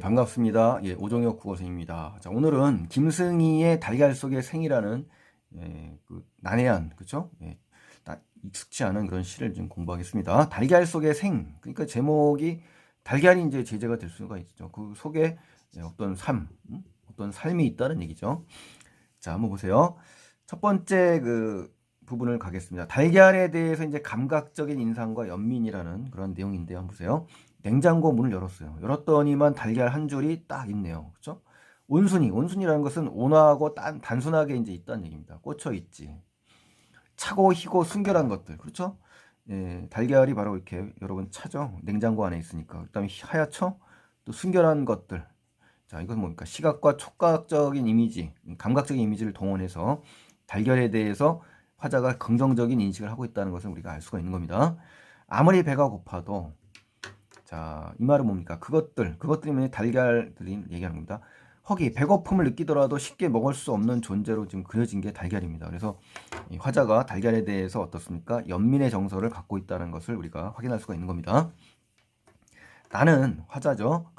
반갑습니다. 오종혁 국어생입니다. 자, 오늘은 김승희의 달걀 속의 생이라는 그 난해한, 그쵸? 익숙치 않은 그런 시를 좀 공부하겠습니다. 달걀 속의 생, 그러니까 제목이 달걀이 이제 제재가 될 수가 있죠. 그 속에 어떤 어떤 삶이 있다는 얘기죠. 자, 한번 보세요. 첫 번째 그 부분을 가겠습니다. 달걀에 대해서 이제 감각적인 인상과 연민이라는 그런 내용인데요. 한번 보세요. 냉장고 문을 열었어요. 열었더니만 달걀 한 줄이 딱 있네요. 그렇죠? 온순이라는 것은 온화하고 단순하게 이제 있다는 얘기입니다. 꽂혀 있지. 차고 희고 순결한 것들. 그렇죠? 달걀이 바로 이렇게 여러분 차죠. 냉장고 안에 있으니까. 그다음에 하얗죠? 또 순결한 것들. 자, 이건 뭡니까? 시각과 촉각적인 이미지, 감각적인 이미지를 동원해서 달걀에 대해서 화자가 긍정적인 인식을 하고 있다는 것을 우리가 알 수가 있는 겁니다. 아무리 배가 고파도, 자, 이 말은 뭡니까? 그것들이 달걀들이 얘기하는 겁니다. 허기, 배고픔을 느끼더라도 쉽게 먹을 수 없는 존재로 지금 그려진 게 달걀입니다. 그래서 이 화자가 달걀에 대해서 어떻습니까? 연민의 정서를 갖고 있다는 것을 우리가 확인할 수가 있는 겁니다. 나는 화자죠.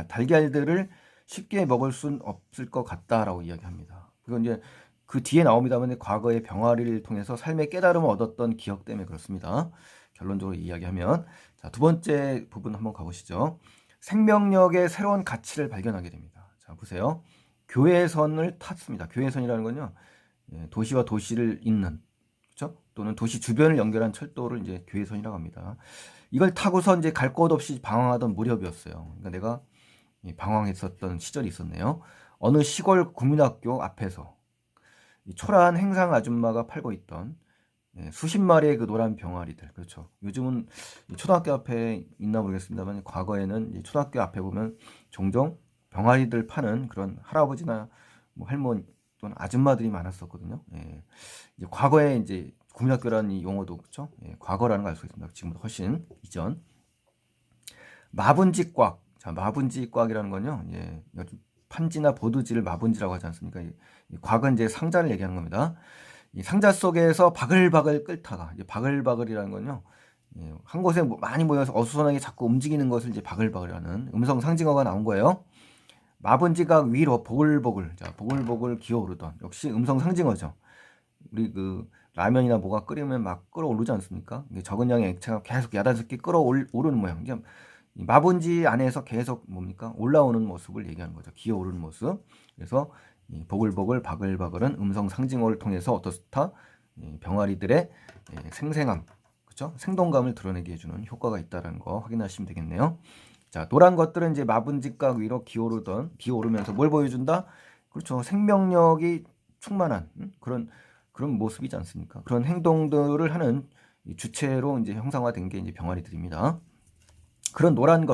달걀들을 쉽게 먹을 순 없을 것 같다라고 이야기합니다. 그리고 이제 그 뒤에 나옵니다만 과거의 병아리를 통해서 삶의 깨달음을 얻었던 기억 때문에 그렇습니다. 결론적으로 이야기하면, 자, 두 번째 부분 한번 가보시죠. 생명력의 새로운 가치를 발견하게 됩니다. 자, 보세요. 교회선을 탔습니다. 교회선이라는 건요, 도시와 도시를 잇는, 그렇죠? 또는 도시 주변을 연결한 철도를 이제 교회선이라고 합니다. 이걸 타고서 이제 갈 곳 없이 방황하던 무렵이었어요. 그러니까 내가 방황했었던 시절이 있었네요. 어느 시골 국민학교 앞에서 초라한 행상 아줌마가 팔고 있던 수십 마리의 그 노란 병아리들. 그렇죠. 요즘은 초등학교 앞에 있나 모르겠습니다만 과거에는 초등학교 앞에 보면 종종 병아리들 파는 그런 할아버지나 뭐 할머니 또는 아줌마들이 많았었거든요. 이제 과거에 이제 국민학교라는 이 용어도 그렇죠. 과거라는 걸 알 수 있습니다. 지금보다 훨씬 이전. 마분지꽉. 자, 마분지꽉이라는 건요. 판지나 보드지를 마분지라고 하지 않습니까? 이 곽은 이제 상자를 얘기하는 겁니다. 이 상자 속에서 바글바글 끓다가, 이제 바글바글이라는 건요, 한 곳에 많이 모여서 어수선하게 자꾸 움직이는 것을 이제 바글바글이라는 음성 상징어가 나온 거예요. 마분지가 위로 보글보글, 자, 보글보글 기어오르던, 역시 음성 상징어죠. 우리 그 라면이나 뭐가 끓이면 막 끓어오르지 않습니까? 적은 양의 액체가 계속 야단스럽게 끓어오르는 모양. 이제 마분지 안에서 계속 뭡니까? 올라오는 모습을 얘기하는 거죠. 기어오르는 모습. 그래서 이 보글보글 바글바글은 음성 상징어를 통해서 어떻다? 병아리들의 생생함, 그렇죠? 생동감을 드러내게 해주는 효과가 있다는 거 확인하시면 되겠네요. 자, 노란 것들은 이제 마분지각 위로 기어오르면서 뭘 보여준다? 그렇죠. 생명력이 충만한 그런 모습이지 않습니까? 그런 행동들을 하는 주체로 이제 형상화된 게 이제 병아리들입니다. 그런 노란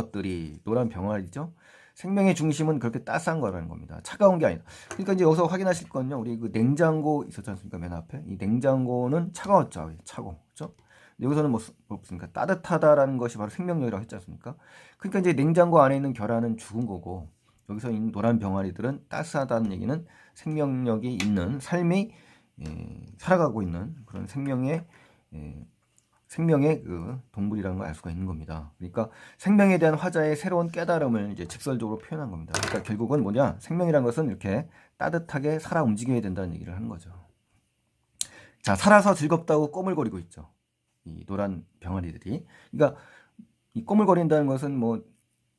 병아리죠. 생명의 중심은 그렇게 따스한 거라는 겁니다. 차가운 게 아니다. 그러니까 이제 여기서 확인하실 건요. 우리 그 냉장고 있었지 않습니까? 맨 앞에. 이 냉장고는 차가웠죠. 차고. 그렇죠? 여기서는 뭐습니까? 따뜻하다라는 것이 바로 생명력이라고 했지 않습니까? 그러니까 이제 냉장고 안에 있는 계란은 죽은 거고, 여기서 있는 노란 병아리들은 따스하다는 얘기는 생명력이 있는 삶이 살아가고 있는 그런 생명의 그 동물이라는 걸 알 수가 있는 겁니다. 그러니까 생명에 대한 화자의 새로운 깨달음을 이제 직설적으로 표현한 겁니다. 그러니까 결국은 뭐냐? 생명이라는 것은 이렇게 따뜻하게 살아 움직여야 된다는 얘기를 하는 거죠. 자, 살아서 즐겁다고 꼬물거리고 있죠. 이 노란 병아리들이. 그러니까 이 꼬물거린다는 것은 뭐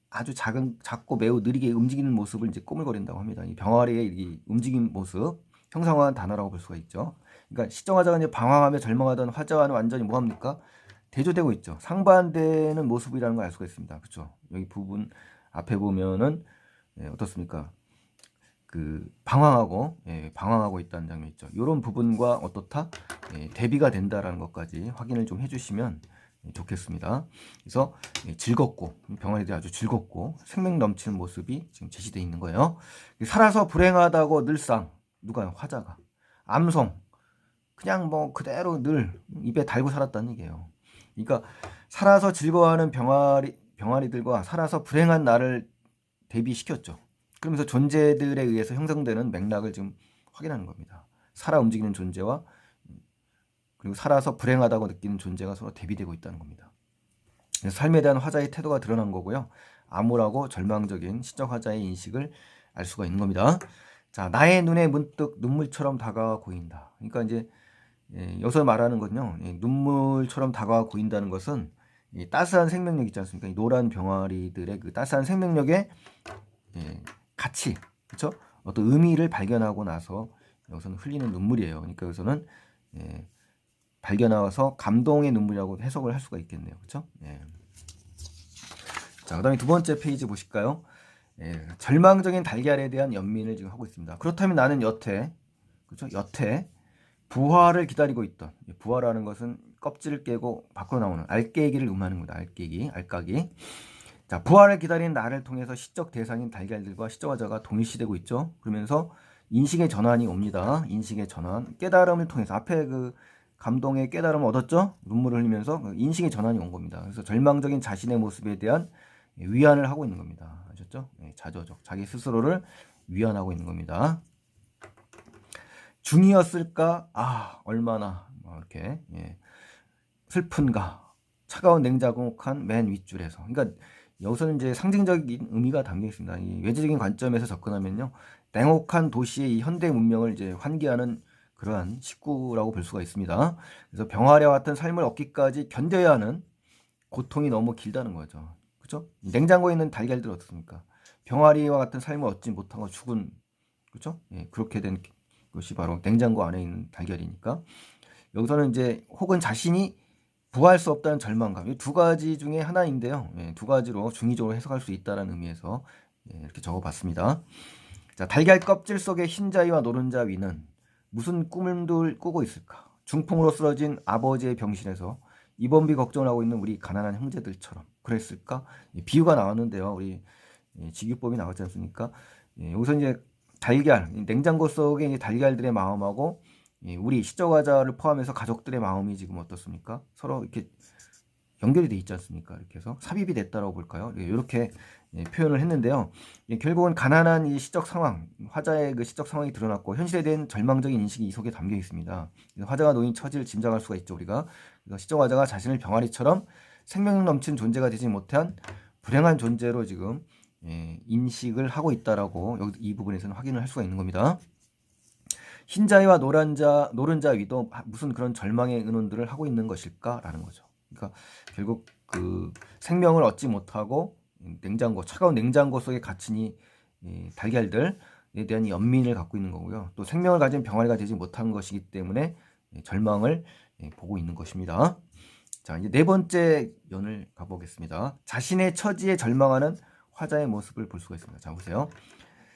아주 작고 매우 느리게 움직이는 모습을 이제 꼬물거린다고 합니다. 이 병아리의 이 움직임 모습, 형상화한 단어라고 볼 수가 있죠. 그러니까 시정화자가 이제 방황하며 절망하던 화자와는 완전히 뭐합니까? 대조되고 있죠. 상반되는 모습이라는 걸 알 수가 있습니다. 그렇죠? 여기 부분 앞에 보면은 어떻습니까? 그 방황하고 있다는 장면이 있죠. 이런 부분과 어떻다? 대비가 된다라는 것까지 확인을 좀 해주시면 좋겠습니다. 그래서 즐겁고 병아리들이 아주 즐겁고 생명 넘치는 모습이 지금 제시되어 있는 거예요. 살아서 불행하다고 늘상 누가요? 화자가 암송 그냥 뭐 그대로 늘 입에 달고 살았다는 얘기예요. 그러니까 살아서 즐거워하는 병아리들과 살아서 불행한 나를 대비시켰죠. 그러면서 존재들에 의해서 형성되는 맥락을 지금 확인하는 겁니다. 살아 움직이는 존재와 그리고 살아서 불행하다고 느끼는 존재가 서로 대비되고 있다는 겁니다. 삶에 대한 화자의 태도가 드러난 거고요. 암울하고 절망적인 시적 화자의 인식을 알 수가 있는 겁니다. 자, 나의 눈에 문득 눈물처럼 다가와 보인다. 그러니까 이제 여기서 말하는 건요, 눈물처럼 다가와 보인다는 것은 이 따스한 생명력 있지 않습니까? 이 노란 병아리들의 그 따스한 생명력의 가치, 그렇죠? 어떤 의미를 발견하고 나서 여기서는 흘리는 눈물이에요. 그러니까 여기서는 발견하서 감동의 눈물이라고 해석을 할 수가 있겠네요. 그렇죠? 자, 그다음에 두 번째 페이지 보실까요? 절망적인 달걀에 대한 연민을 지금 하고 있습니다. 그렇다면 나는 여태, 그렇죠? 여태 부활을 기다리고 있던, 부활하는 것은 껍질을 깨고 밖으로 나오는 알깨기를 의미하는 겁니다. 알깨기, 알까기. 자, 부활을 기다리는 나를 통해서 시적 대상인 달걀들과 시적 화자가 동일시되고 있죠. 그러면서 인식의 전환이 옵니다. 인식의 전환. 깨달음을 통해서 앞에 그 감동의 깨달음을 얻었죠. 눈물을 흘리면서 그 인식의 전환이 온 겁니다. 그래서 절망적인 자신의 모습에 대한 위안을 하고 있는 겁니다. 아셨죠? 자조적. 자기 스스로를 위안하고 있는 겁니다. 중이었을까? 아, 얼마나 이렇게 슬픈가? 차가운 냉자공한 맨 윗줄에서. 그러니까 여기서는 이제 상징적인 의미가 담겨 있습니다. 이 외제적인 관점에서 접근하면요, 냉혹한 도시의 이 현대 문명을 이제 환기하는 그러한 식구라고 볼 수가 있습니다. 그래서 병아리와 같은 삶을 얻기까지 견뎌야 하는 고통이 너무 길다는 거죠. 그렇죠? 냉장고에 있는 달걀들 어떻습니까? 병아리와 같은 삶을 얻지 못하고 죽은, 그렇죠? 그렇게 된 것이 바로 냉장고 안에 있는 달걀이니까. 여기서는 이제 혹은 자신이 부화할 수 없다는 절망감, 이 두 가지 중에 하나인데요. 두 가지로 중의적으로 해석할 수 있다는 의미에서 이렇게 적어봤습니다. 자, 달걀 껍질 속의 흰자위와 노른자 위는 무슨 꿈을 꾸고 있을까? 중풍으로 쓰러진 아버지의 병실에서 입원비 걱정을 하고 있는 우리 가난한 형제들처럼 그랬을까? 비유가 나왔는데요. 우리 직유법이 나왔지 않습니까? 여기서 이제 달걀, 냉장고 속에 이제 달걀들의 마음하고 우리 시적화자를 포함해서 가족들의 마음이 지금 어떻습니까? 서로 이렇게 연결이 돼 있지 않습니까? 이렇게 해서 삽입이 됐다라고 볼까요? 이렇게 표현을 했는데요. 결국은 가난한 이 시적 상황, 화자의 그 시적 상황이 드러났고 현실에 대한 절망적인 인식이 이 속에 담겨 있습니다. 화자가 놓인 처지를 짐작할 수가 있죠, 우리가. 시적 화자가 자신을 병아리처럼 생명력 넘친 존재가 되지 못한 불행한 존재로 지금 인식을 하고 있다라고 여기 이 부분에서는 확인을 할 수가 있는 겁니다. 흰자위와 노른자 위도 무슨 그런 절망의 의논들을 하고 있는 것일까라는 거죠. 그러니까 결국 그 생명을 얻지 못하고 차가운 냉장고 속에 갇힌 이 달걀들에 대한 연민을 갖고 있는 거고요. 또 생명을 가진 병아리가 되지 못한 것이기 때문에 절망을 보고 있는 것입니다. 자, 이제 네 번째 연을 가보겠습니다. 자신의 처지에 절망하는 화자의 모습을 볼 수가 있습니다. 자, 보세요.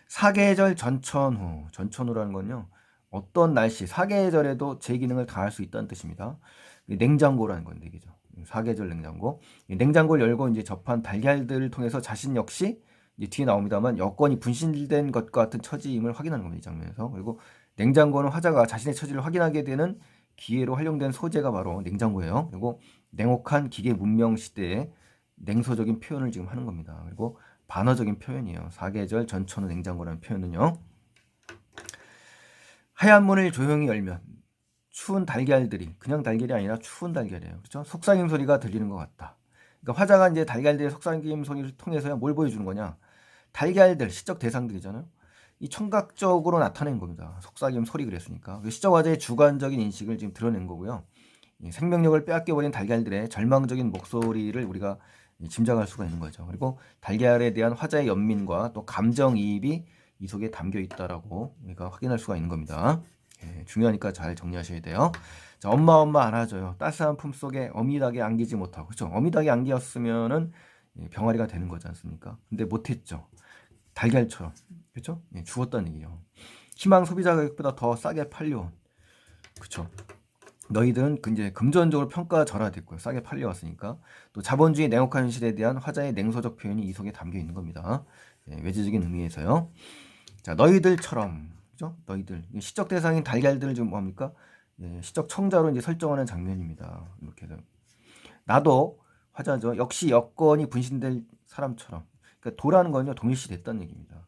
사계절 전천후. 전천후라는 건요, 어떤 날씨, 사계절에도 제 기능을 다할 수 있다는 뜻입니다. 냉장고라는 건데, 이게죠. 사계절 냉장고. 냉장고를 열고 이제 접한 달걀들을 통해서 자신 역시 이제 뒤에 나옵니다만 여건이 분실된 것과 같은 처지임을 확인하는 겁니다. 이 장면에서. 그리고 냉장고는 화자가 자신의 처지를 확인하게 되는 기회로 활용된 소재가 바로 냉장고예요. 그리고 냉혹한 기계 문명 시대의 냉소적인 표현을 지금 하는 겁니다. 그리고 반어적인 표현이에요. 사계절 전천후 냉장고라는 표현은요. 하얀 문을 조용히 열면 추운 달걀들이, 그냥 달걀이 아니라 추운 달걀이에요. 그렇죠? 속삭임 소리가 들리는 것 같다. 그러니까 화자가 이제 달걀들의 속삭임 소리를 통해서 뭘 보여주는 거냐? 달걀들, 시적 대상들이잖아요. 이 청각적으로 나타낸 겁니다. 속삭임 소리 그랬으니까. 시적 화자의 주관적인 인식을 지금 드러낸 거고요. 생명력을 빼앗겨버린 달걀들의 절망적인 목소리를 우리가 짐작할 수가 있는 거죠. 그리고 달걀에 대한 화자의 연민과 또 감정이입이 이 속에 담겨 있다라고 우리가 확인할 수가 있는 겁니다. 중요하니까 잘 정리하셔야 돼요. 자, 엄마 안아줘요. 따스한 품 속에 어미닭이 안기지 못하고, 그렇죠? 어미닭이 안기었으면은 병아리가 되는 거지 않습니까? 근데 못했죠. 달걀처럼, 그렇죠? 죽었다는 얘기예요. 희망 소비자 가격보다 더 싸게 팔려온, 그렇죠? 너희들은 이제 금전적으로 평가절하됐고요. 싸게 팔려왔으니까. 또 자본주의 냉혹한 현실에 대한 화자의 냉소적 표현이 이 속에 담겨 있는 겁니다. 외제적인 의미에서요. 자, 너희들처럼, 그죠? 너희들. 시적 대상인 달걀들을 지금 뭡니까? 시적 청자로 이제 설정하는 장면입니다. 이렇게 해서. 나도 화자죠. 역시 여건이 분신될 사람처럼. 그러니까 도라는 건요, 동일시 됐다는 얘기입니다.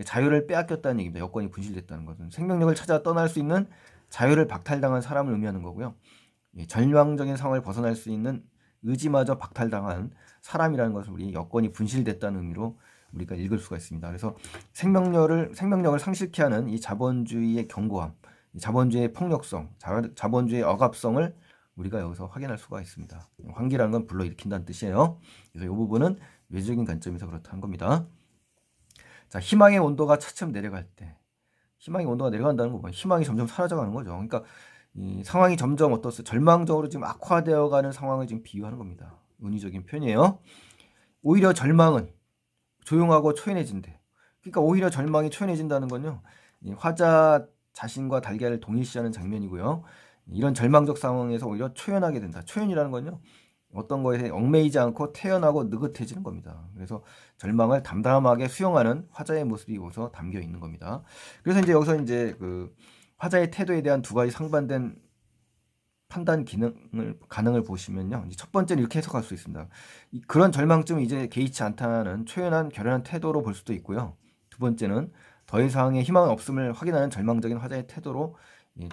자유를 빼앗겼다는 얘기입니다. 여건이 분실됐다는 것은. 생명력을 찾아 떠날 수 있는 자유를 박탈당한 사람을 의미하는 거고요. 절망적인 상황을 벗어날 수 있는 의지마저 박탈당한 사람이라는 것을 우리 여건이 분실됐다는 의미로 우리가 읽을 수가 있습니다. 그래서 생명력을 상실케 하는 이 자본주의의 견고함, 이 자본주의의 폭력성, 자본주의의 억압성을 우리가 여기서 확인할 수가 있습니다. 환기라는 건 불러일으킨다는 뜻이에요. 그래서 이 부분은 외적인 관점에서 그렇다는 겁니다. 자, 희망의 온도가 차츰 내려갈 때, 희망의 온도가 내려간다는 거 뭐예요? 희망이 점점 사라져가는 거죠. 그러니까 이 상황이 점점 어떻습니까? 절망적으로 지금 악화되어가는 상황을 지금 비유하는 겁니다. 은유적인 표현이에요. 오히려 절망은 조용하고 초연해진대. 그러니까 오히려 절망이 초연해진다는 건요, 이 화자 자신과 달걀을 동일시하는 장면이고요. 이런 절망적 상황에서 오히려 초연하게 된다. 초연이라는 건요, 어떤 거에 얽매이지 않고 태연하고 느긋해지는 겁니다. 그래서 절망을 담담하게 수용하는 화자의 모습이 여기서 담겨 있는 겁니다. 그래서 이제 여기서 이제 그 화자의 태도에 대한 두 가지 상반된 판단 가능을 보시면요. 이제 첫 번째는 이렇게 해석할 수 있습니다. 그런 절망쯤이 이제 개의치 않다는 초연한 결연한 태도로 볼 수도 있고요. 두 번째는 더 이상의 희망은 없음을 확인하는 절망적인 화자의 태도로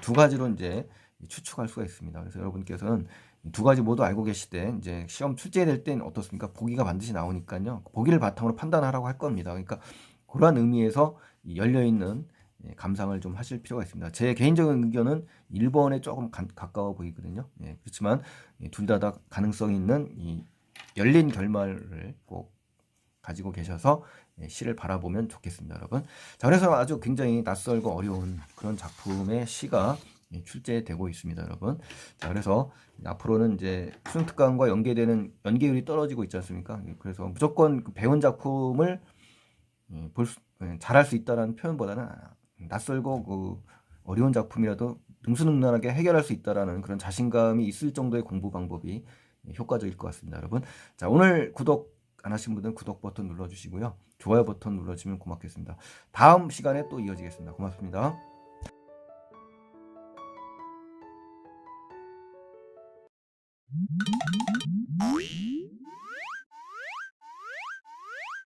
두 가지로 이제 추측할 수가 있습니다. 그래서 여러분께서는 두 가지 모두 알고 계시되 이제 시험 출제될 땐 어떻습니까? 보기가 반드시 나오니까요. 보기를 바탕으로 판단하라고 할 겁니다. 그러니까 그러한 의미에서 열려 있는 감상을 좀 하실 필요가 있습니다. 제 개인적인 의견은 1번에 조금 가까워 보이거든요. 그렇지만 둘 다 가능성 있는 이 열린 결말을 꼭 가지고 계셔서 시를 바라보면 좋겠습니다, 여러분. 자, 그래서 아주 굉장히 낯설고 어려운 그런 작품의 시가 출제되고 있습니다, 여러분. 자, 그래서 앞으로는 이제 수능 특강과 연계되는 연계율이 떨어지고 있지 않습니까? 그래서 무조건 배운 작품을 잘할 수 있다는 표현보다는 낯설고 그 어려운 작품이라도 능수능란하게 해결할 수 있다라는 그런 자신감이 있을 정도의 공부 방법이 효과적일 것 같습니다, 여러분. 자, 오늘 구독 안 하신 분들은 구독 버튼 눌러주시고요. 좋아요 버튼 눌러주시면 고맙겠습니다. 다음 시간에 또 이어지겠습니다. 고맙습니다.